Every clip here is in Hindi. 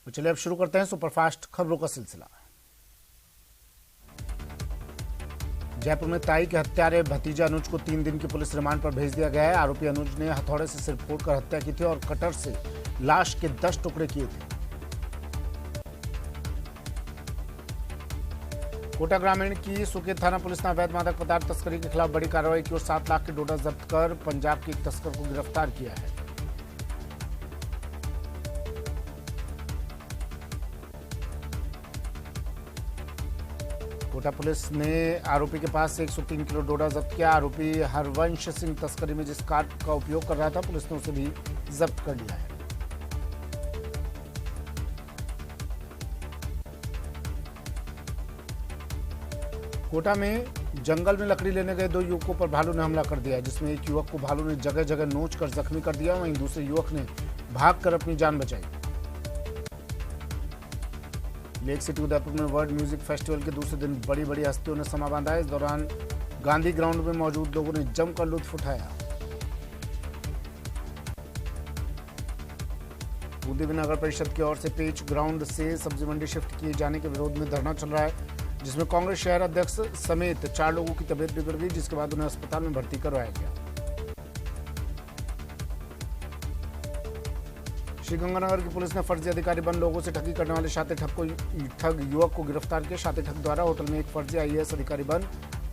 तो चलिए अब शुरू करते हैं सुपरफास्ट खबरों का सिलसिला। जयपुर में ताई के हत्यारे भतीजा अनुज को 3 दिन की पुलिस रिमांड पर भेज दिया गया है। आरोपी अनुज ने हथौड़े से सिर फोड़कर हत्या की थी और कटर से लाश के 10 टुकड़े किए थे। कोटा ग्रामीण की सुकेत थाना पुलिस ने अवैध मादक पदार्थ तस्करी के खिलाफ बड़ी कार्रवाई की और 7 लाख की डोडा जब्त कर पंजाब के एक तस्कर को गिरफ्तार किया है। कोटा पुलिस ने आरोपी के पास से 103 किलो डोडा जब्त किया। आरोपी हरवंश सिंह तस्करी में जिस कार का उपयोग कर रहा था, पुलिस ने उसे भी जब्त कर लिया है। कोटा में जंगल में लकड़ी लेने गए 2 युवकों पर भालू ने हमला कर दिया, जिसमें एक युवक को भालू ने जगह जगह नोच कर जख्मी कर दिया। वहीं दूसरे युवक ने भागकर अपनी जान बचाई। लेक सिटी उदयपुर में वर्ल्ड म्यूजिक फेस्टिवल के दूसरे दिन बड़ी बड़ी हस्तियों ने समा बांधा। इस दौरान गांधी ग्राउंड में मौजूद लोगों ने जमकर लुत्फ उठाया। बूंदी नगर परिषद की ओर से पेच ग्राउंड से सब्जी मंडी शिफ्ट किए जाने के विरोध में धरना चल रहा है, जिसमें कांग्रेस शहर अध्यक्ष समेत 4 लोगों की तबीयत बिगड़ गई, जिसके बाद उन्हें अस्पताल में भर्ती करवाया गया। श्रीगंगानगर की पुलिस ने फर्जी अधिकारी बन लोगों से ठगी करने वाले शातिर ठग युवक को गिरफ्तार किया। शातिर ठग द्वारा होटल में एक फर्जी आईएएस अधिकारी बन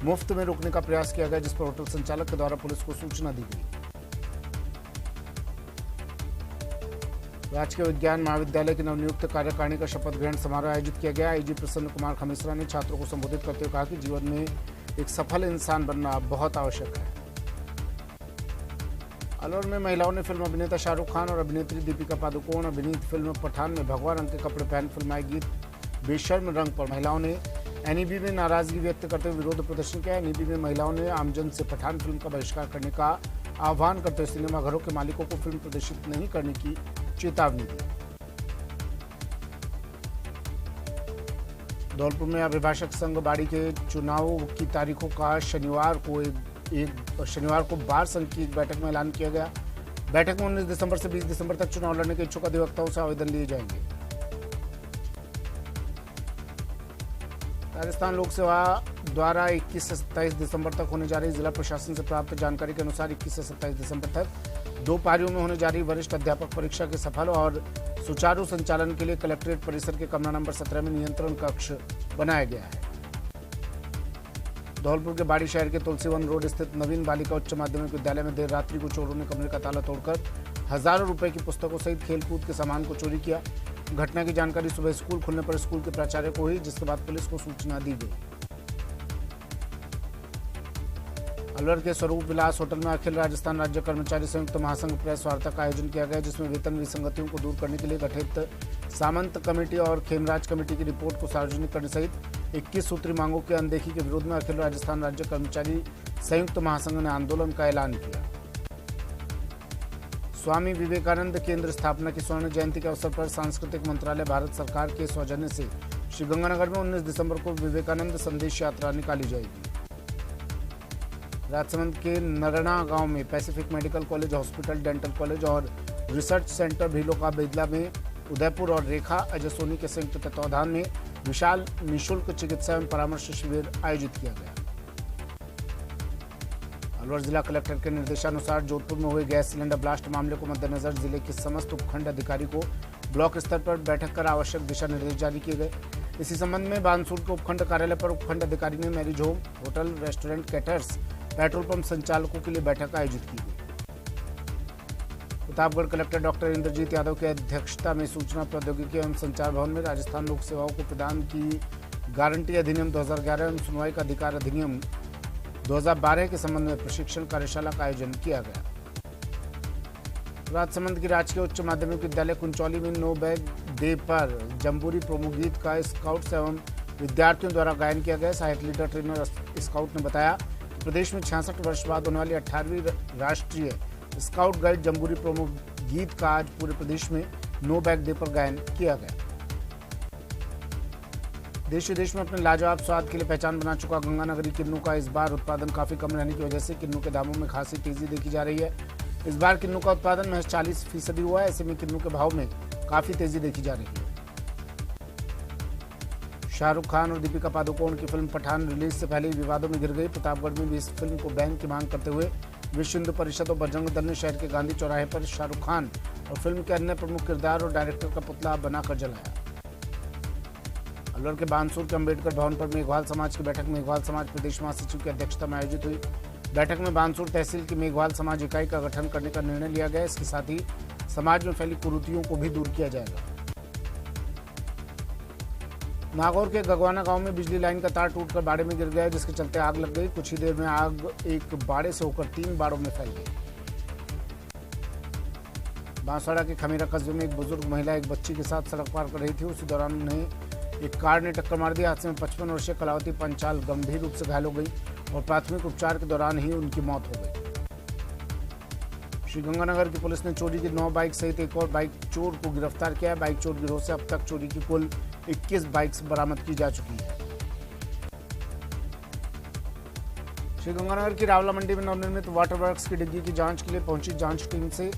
मुफ्त में रुकने का प्रयास किया गया, जिस पर होटल संचालक के द्वारा पुलिस को सूचना दी गई। राजकीय विज्ञान महाविद्यालय की नवनियुक्त कार्यकारिणी का शपथ ग्रहण समारोह आयोजित किया गया। आईजी प्रसन्न कुमार खमिसरा ने छात्रों को संबोधित करते हुए कहा कि जीवन में एक सफल इंसान बनना बहुत आवश्यक है। अलवर में महिलाओं ने फिल्म अभिनेता शाहरुख खान और अभिनेत्री दीपिका पादुकोण अभिनीत फिल्म पठान में भगवा रंग के कपड़े पहन फिल्माए गीत बेशर्म रंग पर महिलाओं ने एनईबी में नाराजगी व्यक्त करते हुए विरोध प्रदर्शन किया। एनईबी में महिलाओं ने आमजन से पठान फिल्म का बहिष्कार करने का आह्वान करते हुए सिनेमाघरों के मालिकों को फिल्म प्रदर्शित नहीं करने की चेतावनी दी। धौलपुर में अभिभाषक संघ बाड़ी के चुनाव की तारीखों का शनिवार को बार संघ की एक बैठक में ऐलान किया गया। बैठक में 19 दिसंबर से 20 दिसंबर तक चुनाव लड़ने के इच्छुक अधिवक्ताओं से आवेदन लिए जाएंगे। राजस्थान लोक सेवा द्वारा 21 से 27 दिसंबर तक होने जा रही जिला प्रशासन से प्राप्त जानकारी के अनुसार 21 से 27 दिसंबर तक 2 पारियों में होने जा रही वरिष्ठ अध्यापक परीक्षा के सफल और सुचारू संचालन के लिए कलेक्ट्रेट परिसर के कमरा नंबर 17 में नियंत्रण कक्ष बनाया गया है। धौलपुर के बाड़ी शहर के तुलसीवन रोड स्थित नवीन बालिका उच्च माध्यमिक विद्यालय में देर रात्रि को चोरों ने कमरे का ताला तोड़कर हजारों रुपए की पुस्तकों सहित खेलकूद के सामान को चोरी किया। घटना की जानकारी सुबह स्कूल खुलने पर स्कूल के प्राचार्य को हुई, जिसके बाद पुलिस को सूचना दी गई। अलवर के स्वरूप विलास होटल में अखिल राजस्थान राज्य कर्मचारी संयुक्त महासंघ प्रेस वार्ता का आयोजन किया गया, जिसमें वेतन विसंगतियों को दूर करने के लिए गठित सामंत कमेटी और खेमराज कमेटी की रिपोर्ट को सार्वजनिक करने सहित 21 सूत्री मांगों की अनदेखी के विरोध में अखिल राजस्थान राज्य कर्मचारी संयुक्त महासंघ ने आंदोलन का ऐलान किया। स्वामी विवेकानंद केंद्र स्थापना की स्वर्ण जयंती के अवसर पर सांस्कृतिक मंत्रालय भारत सरकार के सौजन्य से श्रीगंगानगर में 19 दिसंबर को विवेकानंद संदेश यात्रा निकाली जाएगी। राजसमंद के नरणा गांव में Pacific medical college, hospital, dental college और रिसर्च सेंटर भीलों का बेदला में उदयपुर और रेखा अजसोनी के संयुक्त तत्वाधान में विशाल निःशुल्क चिकित्सा एवं परामर्श शिविर आयोजित किया गया। अलवर जिला कलेक्टर के निर्देशानुसार जोधपुर में हुए गैस सिलेंडर ब्लास्ट मामले को मद्देनजर जिले के समस्त उपखंड अधिकारी को ब्लॉक स्तर पर बैठक कर आवश्यक दिशा निर्देश जारी किए गए। इसी संबंध में बानसूर के उपखंड कार्यालय पर उपखंड अधिकारी ने marriage home, hotel, restaurant, caterers, petrol pump संचालकों के लिए बैठक आयोजित की गई। प्रतापगढ़ कलेक्टर डॉक्टर इंद्रजीत यादव की अध्यक्षता में सूचना प्रौद्योगिकी एवं संचार भवन में राजस्थान लोक सेवाओं को प्रदान की गारंटी अधिनियम 2011 एवं सुनवाई का अधिकार अधिनियम 2012 के संबंध में प्रशिक्षण कार्यशाला का आयोजन किया गया। राजसमंद की राजकीय उच्च माध्यमिक विद्यालय कुंचौली में नो बैग डे पर जम्बूरी प्रोमो गीत का स्काउट्स एवं विद्यार्थियों द्वारा गायन किया गया। सहायक लीडर ट्रेनर स्काउट ने बताया कि प्रदेश में 66 वर्ष बाद होने वाली 18वीं राष्ट्रीय स्काउट गाइड जम्बूरी प्रोमो गीत का आज पूरे प्रदेश में नो बैग डे पर गायन किया गया। देश विदेश में अपने लाजवाब स्वाद के लिए पहचान बना चुका गंगानगरी किन्नू का इस बार उत्पादन काफी कम रहने की वजह से किन्नू के दामों में खासी तेजी देखी जा रही है। इस बार किन्नू का उत्पादन महज 40% हुआ है। ऐसे में किन्नू के भाव में काफी तेजी देखी जा रही है। शाहरुख खान और दीपिका पादुकोण की फिल्म पठान रिलीज से पहले ही विवादों में गिर गई। प्रतापगढ़ में भी इस फिल्म को बैन की मांग करते हुए विश्व हिंदू परिषद और बजरंग दल ने शहर के गांधी चौराहे पर शाहरुख खान और फिल्म के अन्य प्रमुख किरदार और डायरेक्टर का पुतला बनाकर जलाया। अलवर के बानसूर के अम्बेडकर भवन पर मेघवाल समाज की बैठक मेघवाल समाज प्रदेश महासचिव की अध्यक्षता में आयोजित हुई। बैठक में बानसूर तहसील की मेघवाल समाज इकाई का गठन करने का निर्णय लिया गया। इसके साथ ही समाज में फैली कुरीतियों को भी दूर किया जाएगा। नागौर के गगवाना गांव में बिजली लाइन का तार टूटकर बाड़े में गिर गया, जिसके चलते आग लग गई। कुछ ही देर में आग एक बाड़े से होकर 3 बाड़ों में फैल गई। बांसवाड़ा के खमीरा कस्बे में एक बुजुर्ग महिला एक बच्ची के साथ सड़क पार कर रही थी। उसी दौरान उन्हें एक कार ने टक्कर मार दी। हादसे में 55 वर्षीय कलावती पंचाल गंभीर रूप से घायल हो गई और प्राथमिक उपचार के दौरान ही उनकी मौत हो गई। श्रीगंगानगर की पुलिस ने चोरी की 9 बाइक सहित एक और बाइक चोर को गिरफ्तार किया है। बाइक चोर गिरोह से अब तक चोरी की कुल 21 बाइक्स बरामद की जा चुकी है। श्रीगंगानगर की रावला मंडी में नवनिर्मित वाटर वर्क्स की डिग्गी की जांच के लिए पहुंची जांच टीम से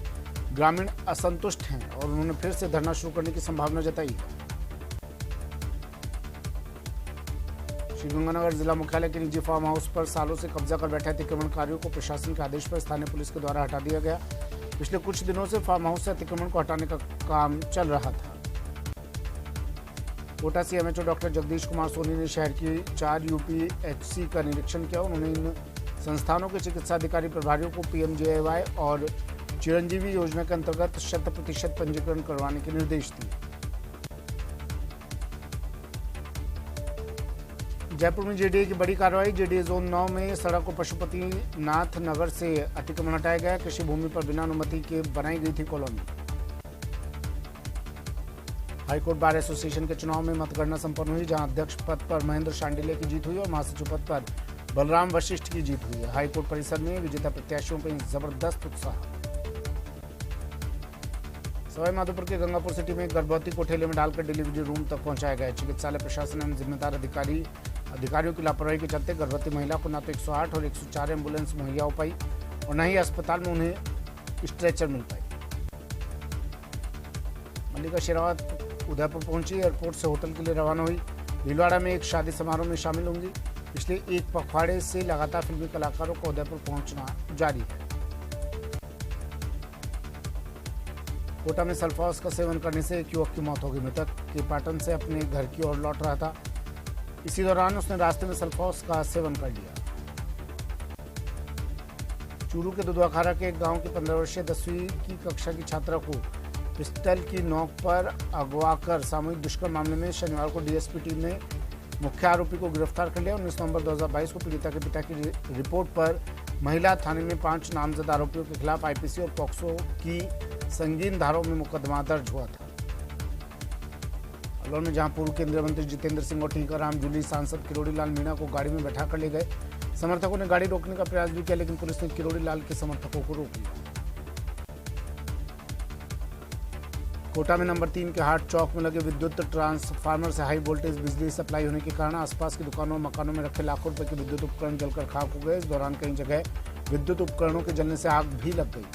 ग्रामीण असंतुष्ट हैं और उन्होंने फिर से धरना शुरू करने की संभावना जताई है। श्रीगंगानगर जिला मुख्यालय के निजी फार्म हाउस पर सालों से कब्जा कर बैठे अतिक्रमणकारियों को प्रशासन के आदेश पर स्थानीय पुलिस के द्वारा हटा दिया गया। पिछले कुछ दिनों से फार्म हाउस से अतिक्रमण को हटाने का काम चल रहा था। कोटा सीएमएचओ डॉक्टर जगदीश कुमार सोनी ने शहर की 4 यूपीएचसी का निरीक्षण किया। उन्होंने इन संस्थानों के चिकित्सा अधिकारी प्रभारियों को पीएमजेएवाई और चिरंजीवी योजना के अंतर्गत 100% पंजीकरण करवाने के निर्देश दिए। जयपुर में जेडीए की बड़ी कार्रवाई। जेडीए जोन 9 में सड़क को पशुपति नाथ नगर से अतिक्रमण हटाया गया। कृषि भूमि पर बिना अनुमति के बनाई गई थी कॉलोनी। हाईकोर्ट बार एसोसिएशन के चुनाव में मतगणना संपन्न हुई, जहां अध्यक्ष पद पर महेंद्र शांडिल्य की जीत हुई और महासचिव पद पर बलराम वशिष्ठ की जीत हुई है। हाईकोर्ट परिसर में विजेता प्रत्याशियों पर जबरदस्त उत्साह। सवाई माधोपुर के गंगापुर सिटी में गर्भवती को ठेले में डालकर डिलीवरी रूम तक पहुंचाया गया। चिकित्सालय प्रशासन एवं जिम्मेदार अधिकारियों की लापरवाही के चलते गर्भवती महिला को न तो 108 और 104 एम्बुलेंस मुहैया हो पाई और न ही अस्पताल में उन्हें स्ट्रेचर मिल पाई। मल्लिका शेरावत उदयपुर पहुंची, एयरपोर्ट से होटल के लिए रवाना हुई। भीलवाड़ा में एक शादी समारोह में शामिल होंगी। पिछले एक पखवाड़े से लगातार फिल्मी कलाकारों का उदयपुर पहुंचना जारी है। कोटा में सल्फास का सेवन करने से एक युवक की मौत हो गई। मृतक के पाटन से अपने घर की ओर लौट रहा था। इसी दौरान उसने रास्ते में सल्फास का सेवन कर लिया। चूरू के दुधवाखारा के एक गांव की 15 वर्षीय 10वीं की कक्षा की छात्रा को पिस्टल की नोक पर अगवा कर सामूहिक दुष्कर्म मामले में शनिवार को डीएसपी टीम ने मुख्य आरोपी को गिरफ्तार कर लिया। 19 नवंबर 2022 को पीड़िता के पिता की रिपोर्ट पर महिला थाने में 5 नामजद आरोपियों के खिलाफ आईपीसी और पॉक्सो की संगीन धाराओं में मुकदमा दर्ज हुआ था। अलवर में जहां पूर्व केंद्रीय मंत्री जितेंद्र सिंह और टीकाराम जूली सांसद किरोड़ी लाल मीणा को गाड़ी में बैठा कर ले गए। समर्थकों ने गाड़ी रोकने का प्रयास भी किया, लेकिन पुलिस ने किरोड़ी लाल के समर्थकों को रोक लिया। कोटा में नंबर 3 के हाट चौक में लगे विद्युत ट्रांसफार्मर से हाई वोल्टेज बिजली सप्लाई होने के कारण आसपास की दुकानों और मकानों में रखे लाखों रुपए के विद्युत उपकरण जलकर खाक हो गए। इस दौरान कई जगह विद्युत उपकरणों के जलने से आग भी लग गई।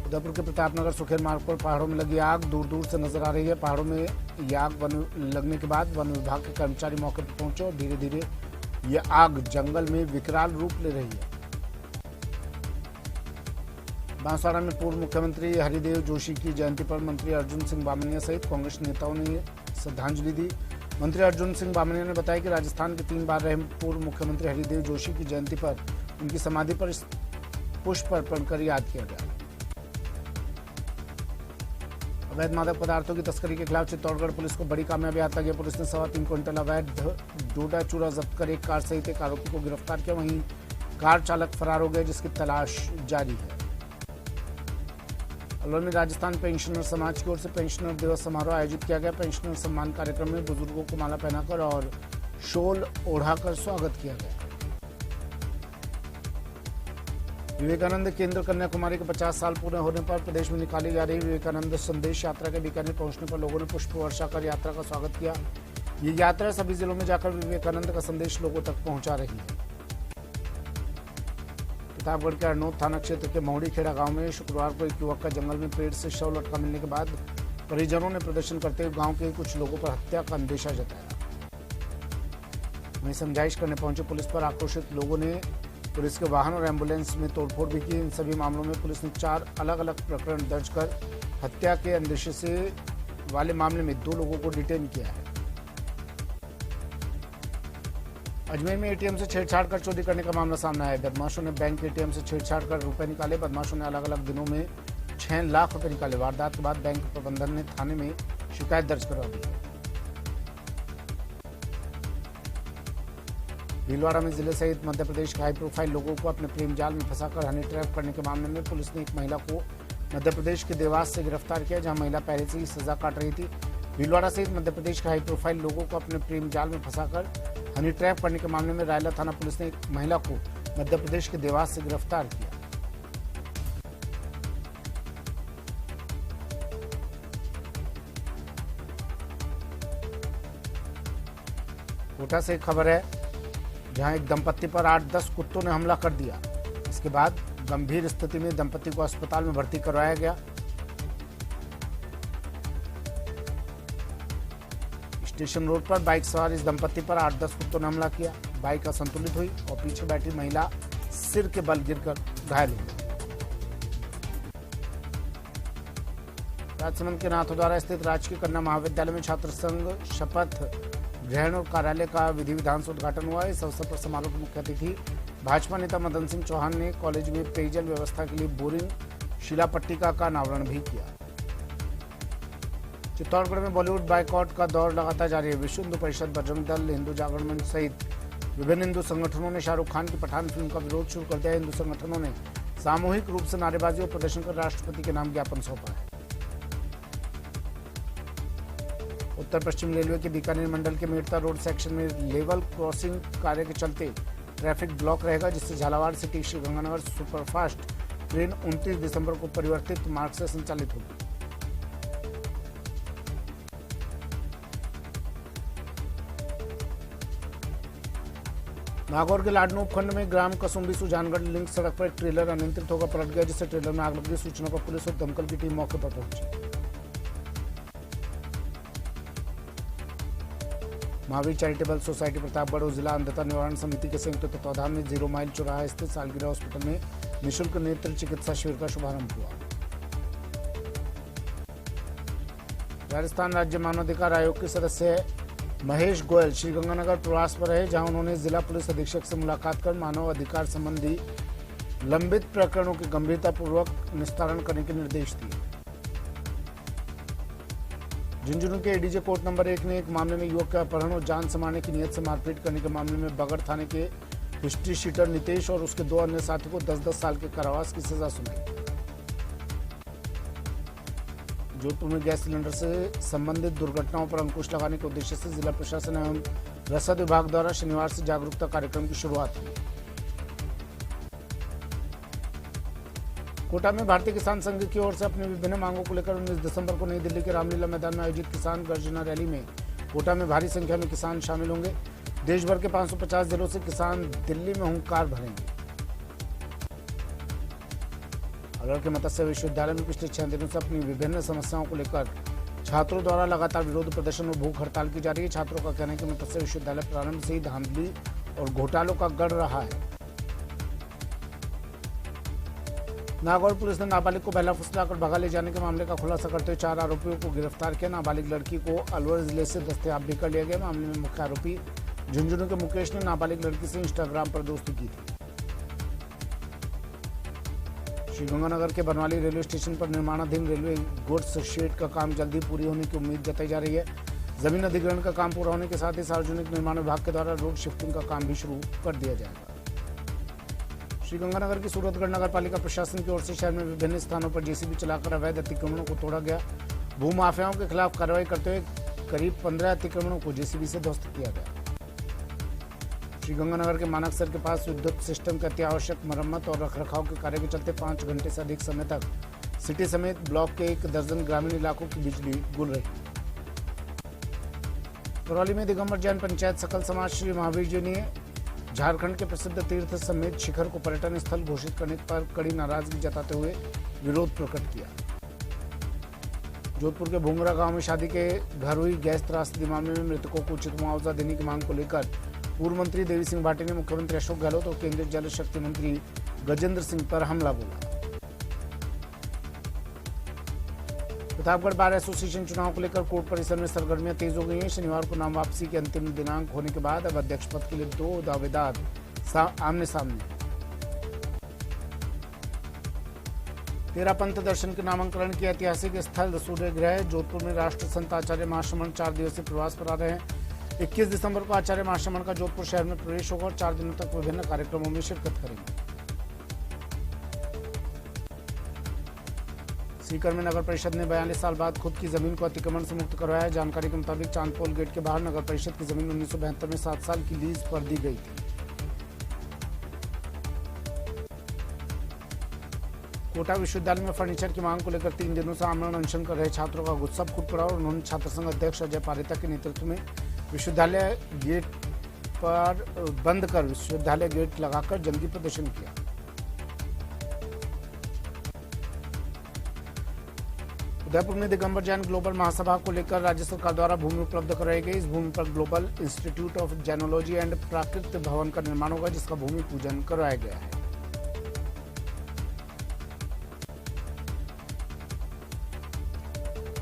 उदयपुर के प्रतापनगर सुखेर मार्ग पर पहाड़ों में लगी आग दूर दूर से नजर आ रही है। पहाड़ों में यह आग लगने के बाद वन विभाग के कर्मचारी मौके पर पहुंचे और धीरे धीरे यह आग जंगल में विकराल रूप ले रही है। बांसवाड़ा में पूर्व मुख्यमंत्री हरिदेव जोशी की जयंती पर मंत्री अर्जुन सिंह बामनिया सहित कांग्रेस नेताओं ने श्रद्धांजलि दी। मंत्री अर्जुन सिंह बामनिया ने बताया कि राजस्थान के 3 बार रहे पूर्व मुख्यमंत्री हरिदेव जोशी की जयंती पर उनकी समाधि पर पुष्प अर्पण कर याद किया गया। अवैध मादक पदार्थों की तस्करी के खिलाफ चित्तौड़गढ़ पुलिस को बड़ी कामयाबी आता गया। पुलिस ने 3.25 क्विंटल अवैध डोडा चूरा जब्त कर एक कार सहित एक आरोपी को गिरफ्तार किया। वहीं कार चालक फरार हो गए, जिसकी तलाश जारी है। अलवर में राजस्थान पेंशनर समाज की ओर से पेंशनर दिवस समारोह आयोजित किया गया। पेंशनर सम्मान कार्यक्रम में बुजुर्गों को माला पहनाकर और शॉल ओढ़ाकर स्वागत किया गया। विवेकानंद केंद्र कन्याकुमारी के 50 साल पूरे होने पर प्रदेश में निकाली जा रही विवेकानंद संदेश यात्रा के बीकानेर पहुंचने पर लोगों ने पुष्प वर्षा कर यात्रा का स्वागत किया। ये यात्रा सभी जिलों में जाकर विवेकानंद का संदेश लोगों तक पहुंचा रही है। प्रतापगढ़ के अरनोद थाना क्षेत्र के मौड़ी खेड़ा गांव में शुक्रवार को एक युवक का जंगल में पेड़ से शव लटका मिलने के बाद परिजनों ने प्रदर्शन करते हुए गांव के कुछ लोगों पर हत्या का अंदेशा जताया। वहीं समझाइश करने पहुंचे पुलिस पर आक्रोशित लोगों ने पुलिस के वाहन और एम्बुलेंस में तोड़फोड़ भी की। इन सभी मामलों में पुलिस ने 4 अलग-अलग प्रकरण दर्ज कर हत्या के अंदेशे से वाले मामले में 2 लोगों को डिटेन किया है। अजमेर में एटीएम से छेड़छाड़ कर चोरी करने का मामला सामने आया। बदमाशों ने बैंक एटीएम से छेड़छाड़ कर रुपए निकाले। बदमाशों ने अलग अलग दिनों में 6 लाख रुपए निकाले। वारदात के बाद बैंक प्रबंधन ने थाने में शिकायत दर्ज करवा दी। भीलवाड़ा में जिले सहित मध्य प्रदेश के हाई प्रोफाइल लोगों को अपने प्रेम जाल में फंसाकर हनी ट्रैप करने के मामले में पुलिस ने एक महिला को मध्य प्रदेश के देवास से गिरफ्तार किया, जहां महिला पहले से ही सजा काट रही थी। भीलवाड़ा सहित मध्य प्रदेश के हाई प्रोफाइल लोगों को अपने प्रेम जाल में फंसाकर हनी ट्रैप करने के मामले में रायला थाना पुलिस ने एक महिला को मध्य प्रदेश के देवास से गिरफ्तार किया। कोटा से एक खबर है, जहां एक दंपत्ति पर 8-10 कुत्तों ने हमला कर दिया। इसके बाद गंभीर स्थिति में दंपत्ति को अस्पताल में भर्ती करवाया गया। स्टेशन रोड पर बाइक सवार इस दंपत्ति पर 8-10 कुत्तों ने हमला किया। बाइक असंतुलित हुई और पीछे बैठी महिला सिर के बल गिरकर घायल हो गई। राजसमंद के नाथद्वारा स्थित राजकीय कन्या महाविद्यालय में छात्र संघ शपथ ग्रहण और कार्यालय का विधि विधान से उद्घाटन हुआ। इस अवसर पर समारोह के मुख्य अतिथि भाजपा नेता मदन सिंह चौहान ने कॉलेज में पेयजल व्यवस्था के लिए बोरिंग शिलापट्टिका का अनावरण भी किया। चित्तौड़गढ़ में बॉलीवुड बाइकआउट का दौर लगातार जारी है। विश्व हिंदू परिषद, बजरंग दल, हिंदू जागरण मंच सहित विभिन्न हिंदू संगठनों ने शाहरुख खान की पठान फिल्म का विरोध शुरू कर दिया। हिंदू संगठनों ने सामूहिक रूप से नारेबाजी और प्रदर्शन कर राष्ट्रपति के नाम ज्ञापन सौंपा है। उत्तर पश्चिम रेलवे के बीकानेर मंडल के मेड़ता रोड सेक्शन में लेवल क्रॉसिंग कार्य के चलते ट्रैफिक ब्लॉक रहेगा, जिससे Jhalawar city Sriganganagar superfast train 29 दिसंबर को परिवर्तित मार्ग से संचालित होगी। नागौर के लाडनू उपखंड में ग्राम कसुम्बी सुजानगढ़ लिंक सड़क पर एक ट्रेलर अनियंत्रित होकर पलट गया, जिससे ट्रेलर में आग लगी। सूचना पर पुलिस और दमकल की टीम मौके पर पहुंची। महावीर चैरिटेबल सोसाइटी प्रतापगढ़ और जिला अंधता निवारण समिति के संयुक्त तत्वाधान में 0 माइल चौराहा स्थित सालगिरह हॉस्पिटल में निःशुल्क नेत्र चिकित्सा शिविर का शुभारंभ हुआ। राजस्थान राज्य मानवाधिकार आयोग के सदस्य महेश गोयल श्रीगंगानगर प्रवास पर रहे, जहां उन्होंने जिला पुलिस अधीक्षक से मुलाकात कर मानव अधिकार संबंधी लंबित प्रकरणों के गंभीरतापूर्वक निस्तारण करने के निर्देश दिए। झुंझुनू के एडीजे कोर्ट नंबर 1 ने एक मामले में युवक के अपहरण और जान से मारने की नियत से मारपीट करने के मामले में बगड़ थाने के हिस्ट्री शीटर नितेश और उसके 2 अन्य साथियों को 10-10 साल के कारावास की सजा सुनाई। जोधपुर में गैस सिलेंडर से संबंधित दुर्घटनाओं पर अंकुश लगाने के उद्देश्य से जिला प्रशासन एवं रसद विभाग द्वारा शनिवार से जागरूकता कार्यक्रम की शुरुआत हुई। कोटा में भारतीय किसान संघ की ओर से अपनी विभिन्न मांगों को लेकर 19 दिसंबर को नई दिल्ली के रामलीला मैदान में आयोजित किसान गर्जना रैली में कोटा में भारी संख्या में किसान शामिल होंगे। देश भर के 550 जिलों से किसान दिल्ली में हुंकार भरेंगे। अलवर के मत्स्य विश्वविद्यालय में पिछले 6 दिनों से अपनी विभिन्न समस्याओं को लेकर छात्रों द्वारा लगातार विरोध प्रदर्शन और भूख हड़ताल की जा रही है। छात्रों का कहना है कि मत्स्य विश्वविद्यालय प्रारंभ से ही धांधली और घोटालों का गढ़ रहा है। नागौर पुलिस ने नाबालिग को बहला फुसलाकर भगा ले जाने के मामले का खुलासा करते हुए 4 आरोपियों को गिरफ्तार किया। नाबालिग लड़की को अलवर जिले से दस्तयाब भी कर लिया गया। मामले में मुख्य आरोपी झुंझुनू के मुकेश ने नाबालिग लड़की से इंस्टाग्राम पर दोस्ती की थी। श्रीगंगानगर के बनवाली रेलवे स्टेशन पर निर्माणाधीन रेलवे गुड्स शेड का काम जल्दी पूरी होने की उम्मीद जताई जा रही है। जमीन अधिग्रहण का काम पूरा होने के साथ ही सार्वजनिक निर्माण विभाग के द्वारा रोड शिफ्टिंग का काम भी शुरू कर दिया जाएगा। श्रीगंगानगर की सूरतगढ़ नगर पालिका प्रशासन की ओर से शहर में विभिन्न स्थानों पर जेसीबी चलाकर अवैध अतिक्रमणों को तोड़ा गया। भूमाफियाओं के खिलाफ कार्रवाई करते हुए करीब 15 अतिक्रमणों को जेसीबी से ध्वस्त किया गया। श्रीगंगानगर के मानकसर के पास विद्युत सिस्टम के अत्यावश्यक मरम्मत और रखरखाव के कार्य के चलते 5 घंटे से अधिक समय तक सिटी समेत ब्लॉक के 1 दर्जन ग्रामीण इलाकों की बिजली गुल रही। करौली में दिगंबर जैन पंचायत सकल समाज श्री महावीर जी ने झारखंड के प्रसिद्ध तीर्थ समेत शिखर को पर्यटन स्थल घोषित करने पर कड़ी नाराजगी जताते हुए विरोध प्रकट किया। जोधपुर के भूंगरा गांव में शादी के घर हुई गैस त्रासदी मामले में मृतकों को उचित मुआवजा देने की मांग को लेकर पूर्व मंत्री देवी सिंह भाटी ने मुख्यमंत्री अशोक गहलोत और केंद्रीय जल शक्ति मंत्री गजेंद्र सिंह पर हमला बोला। प्रतापगढ़ बार एसोसिएशन चुनाव को लेकर कोर्ट परिसर में सरगर्मियां तेज हो गई हैं। शनिवार को नाम वापसी के अंतिम दिनांक होने के बाद अब अध्यक्ष पद के लिए 2 दावेदार आमने सामने। तेरापंथ दर्शन के नामांकन के ऐतिहासिक स्थल सूर्यगृह जोधपुर में राष्ट्र संत आचार्य महाश्रमण 4 दिवसीय प्रवास पर आ रहे हैं। 21 दिसंबर को आचार्य महाश्रमण का जोधपुर शहर में प्रवेश होगा और 4 दिनों तक विभिन्न कार्यक्रमों में शिरकत करेंगे। सीकर में नगर परिषद ने 42 साल बाद खुद की जमीन को अतिक्रमण से मुक्त करवाया। जानकारी के मुताबिक चांदपोल गेट के बाहर नगर परिषद की जमीन 1972 में 7 साल की लीज पर दी गई थी। कोटा विश्वविद्यालय में फर्नीचर की मांग को लेकर 3 दिनों से आमरण अनशन कर रहे छात्रों का गुस्सा फूट पड़ा और उन्होंने छात्र संघ अध्यक्ष अजय पारिता के नेतृत्व में विश्वविद्यालय गेट पर बंद कर विश्वविद्यालय गेट लगाकर जंगी प्रदर्शन किया। उदयपुर में दिगंबर जैन ग्लोबल महासभा को लेकर राज्य सरकार द्वारा भूमि उपलब्ध कराई गई। इस भूमि पर Global Institute of Jainology and Prakrit Bhavan का निर्माण होगा, जिसका भूमि पूजन करवाया गया है।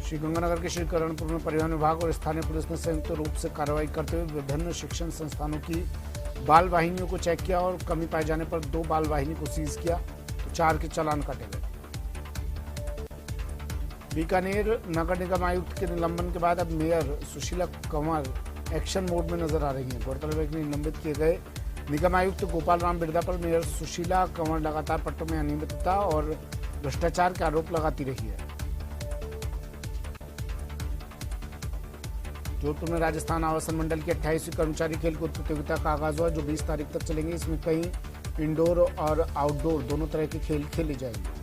श्रीगंगानगर के श्रीकरणपुर में परिवहन विभाग और स्थानीय पुलिस ने संयुक्त रूप से कार्रवाई करते हुए विभिन्न शिक्षण संस्थानों की बाल वाहिनियों को चेक किया और कमी पाए जाने पर 2 बाल वाहिनी को सीज किया तो 4 के चालान काटे गए। बीकानेर नगर निगम आयुक्त के निलंबन के बाद अब mayor Sushila Kanwar action mode में नजर आ रही हैं। गौरतलब है कि निलंबित किए गए निगम आयुक्त गोपाल राम बिरदा पर मेयर सुशीला कंवर लगातार पट्टों में अनियमितता और भ्रष्टाचार के आरोप लगाती रही है। जोधपुर में राजस्थान आवासन मंडल की 28वीं कर्मचारी खेलकूद प्रतियोगिता का आगाज हुआ, जो 20 तारीख तक चलेंगे। इसमें कई इंडोर और आउटडोर दोनों तरह के खेल खेले जाएंगे।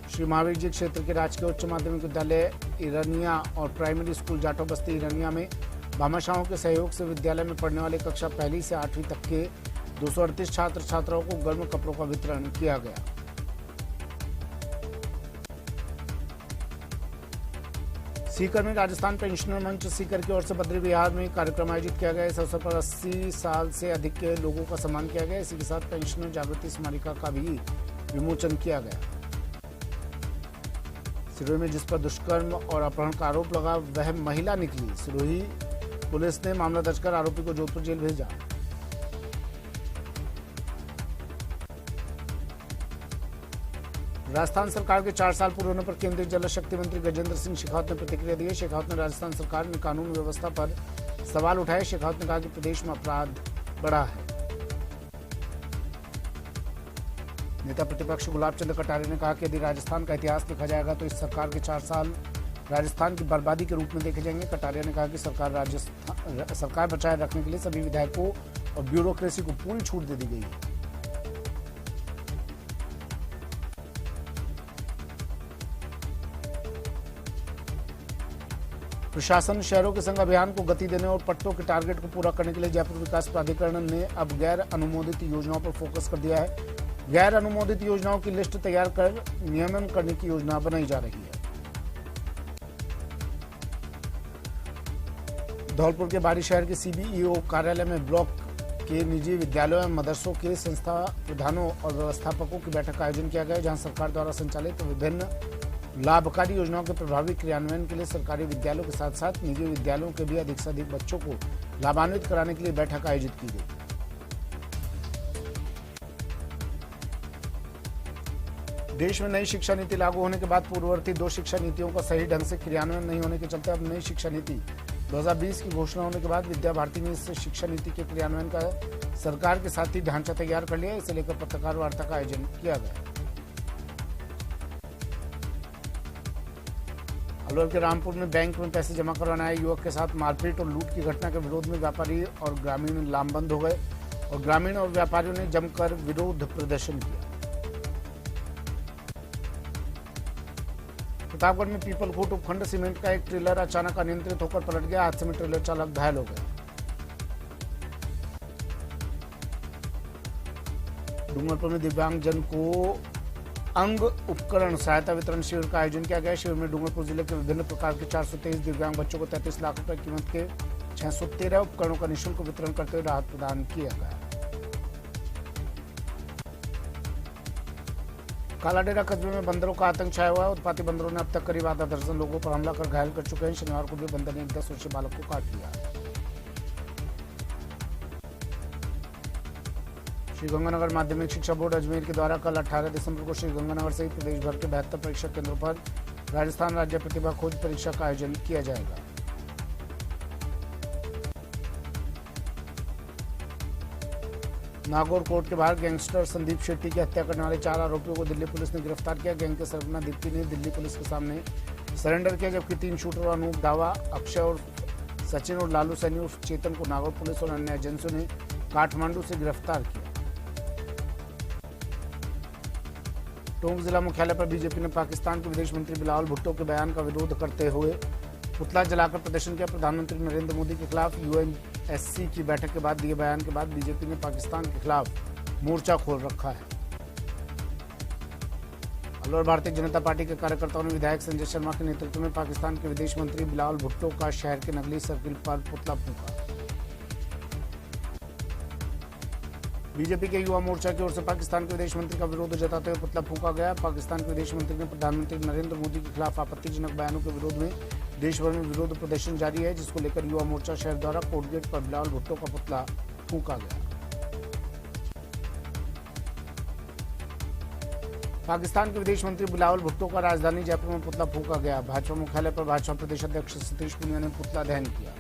श्री महावीर जी क्षेत्र के राजकीय उच्च माध्यमिक विद्यालय इरनिया और प्राइमरी स्कूल जाटो बस्ती इरनिया में भामाशाहों के सहयोग से विद्यालय में पढ़ने वाले कक्षा 1 से 8वीं तक के 238 छात्र छात्राओं को गर्म कपड़ों का वितरण किया गया। सीकर में राजस्थान पेंशनर मंच सीकर की ओर से बद्री विहार में कार्यक्रम आयोजित किया गया। इस अवसर पर 80 साल से अधिक के लोगों का सम्मान किया गया। इसी के साथ पेंशनर जागृति स्मारिका का भी विमोचन किया गया। सिरोही में जिस पर दुष्कर्म और अपहरण का आरोप लगा वह महिला निकली। सिरोही पुलिस ने मामला दर्ज कर आरोपी को जोधपुर जेल भेजा। राजस्थान सरकार के 4 साल पूरे होने पर केंद्रीय जल शक्ति मंत्री गजेंद्र सिंह शेखावत ने प्रतिक्रिया दी है। शेखावत ने राजस्थान सरकार में कानून व्यवस्था पर सवाल उठाए। शेखावत ने कहा कि प्रदेश में अपराध बढ़ा है। नेता प्रतिपक्ष गुलाब चंद कटारिया ने कहा कि यदि राजस्थान का इतिहास देखा जाएगा तो इस सरकार के 4 साल राजस्थान की बर्बादी के रूप में देखे जाएंगे। कटारिया ने कहा कि सरकार बचाए रखने के लिए सभी विधायकों और ब्यूरोक्रेसी को पूरी छूट दे दी गई है। प्रशासन शहरों के संग अभियान को गति देने और पट्टों के टारगेट को पूरा करने के लिए जयपुर विकास प्राधिकरण ने अब गैर अनुमोदित योजनाओं पर फोकस कर दिया है। गैर अनुमोदित योजनाओं की लिस्ट तैयार कर नियमन करने की योजना बनाई जा रही है। धौलपुर के बाड़ी शहर के सीबीईओ कार्यालय में ब्लॉक के निजी विद्यालयों एवं मदरसों के संस्था प्रधानों और व्यवस्थापकों की बैठक का आयोजन किया गया, जहां सरकार द्वारा संचालित विभिन्न लाभकारी योजनाओं के प्रभावी क्रियान्वयन के लिए सरकारी विद्यालयों के साथ साथ निजी विद्यालयों के भी अधिक से अधिक बच्चों को लाभान्वित कराने के लिए बैठक आयोजित की गई। देश में नई शिक्षा नीति लागू होने के बाद पूर्ववर्ती 2 शिक्षा नीतियों का सही ढंग से क्रियान्वयन नहीं होने के चलते अब नई शिक्षा नीति 2020 की घोषणा होने के बाद विद्या भारती ने इस शिक्षा नीति के क्रियान्वयन का सरकार के साथ ही ढांचा तैयार कर लिया। इसे लेकर पत्रकार वार्ता का आयोजन किया गया। अलवर के रामपुर में बैंक में पैसे जमा करवाने आए युवक के साथ मारपीट और लूट की घटना के विरोध में व्यापारी और ग्रामीण लामबंद हो गए और ग्रामीण और व्यापारियों ने जमकर विरोध प्रदर्शन किया। प्रतापगढ़ में पीपलकोट उपखंड सीमेंट का एक ट्रेलर अचानक अनियंत्रित होकर पलट गया। हादसे में ट्रेलर चालक घायल हो गया। डूंगरपुर में दिव्यांगजन को अंग उपकरण सहायता वितरण शिविर का आयोजन किया गया। शिविर में डूंगरपुर जिले के विभिन्न प्रकार के 423 दिव्यांग बच्चों को 33 लाख रुपए कीमत के 613 उपकरणों का निःशुल्क वितरण करते हुए राहत प्रदान किया गया। कालाडेरा कस्बे में बंदरों का आतंक छाया हुआ है। उत्पाती बंदरों ने अब तक करीब आधा दर्जन लोगों पर हमला कर घायल कर चुके हैं। शनिवार को भी बंदर ने एक 10 वर्षीय बालक को काट लिया। श्रीगंगानगर माध्यमिक शिक्षा बोर्ड अजमेर के द्वारा कल 18 दिसंबर को श्रीगंगानगर सहित प्रदेश भर के 72 परीक्षा केंद्रों पर राजस्थान राज्य प्रतिभा खोज परीक्षा का आयोजन किया जाएगा। नागौर कोर्ट के बाहर गैंगस्टर संदीप शेट्टी की हत्या करने वाले 4 आरोपियों को दिल्ली पुलिस ने गिरफ्तार किया। गैंग के सरगना दीप्ति ने दिल्ली पुलिस के सामने सरेंडर किया, जबकि 3 शूटर अनूप दावा, अक्षय और सचिन और लालू सैनी उर्फ चेतन को नागौर पुलिस और अन्य एजेंसियों ने काठमांडू से गिरफ्तार किया। टोंक जिला मुख्यालय पर बीजेपी ने पाकिस्तान के विदेश मंत्री बिलावल भुट्टो के बयान का विरोध करते हुए पुतला जलाकर प्रदर्शन किया। प्रधानमंत्री नरेंद्र मोदी के खिलाफ यूएनएससी की बैठक के बाद दिए बयान के बाद बीजेपी ने पाकिस्तान के खिलाफ मोर्चा खोल रखा है। अलवर भारतीय जनता पार्टी के कार्यकर्ताओं ने विधायक संजय शर्मा के नेतृत्व में पाकिस्तान के विदेश मंत्री बिलावल भुट्टो का शहर के नगली सर्किल पर पुतला फूंका। बीजेपी के युवा मोर्चा की ओर से पाकिस्तान के विदेश मंत्री का विरोध जताते हुए पुतला फूंका गया। पाकिस्तान के विदेश मंत्री ने प्रधानमंत्री नरेंद्र मोदी के खिलाफ आपत्तिजनक बयानों के विरोध में देश भर में विरोध प्रदर्शन जारी है, जिसको लेकर युवा मोर्चा शहर द्वारा कोर्ट गेट पर बिलावल भुट्टो का पुतला फूंका गया। पाकिस्तान के विदेश मंत्री बिलावल भुट्टो का राजधानी जयपुर में पुतला फूंका गया। भाजपा मुख्यालय पर भाजपा प्रदेश अध्यक्ष सतीश पूनिया ने पुतला दहन किया।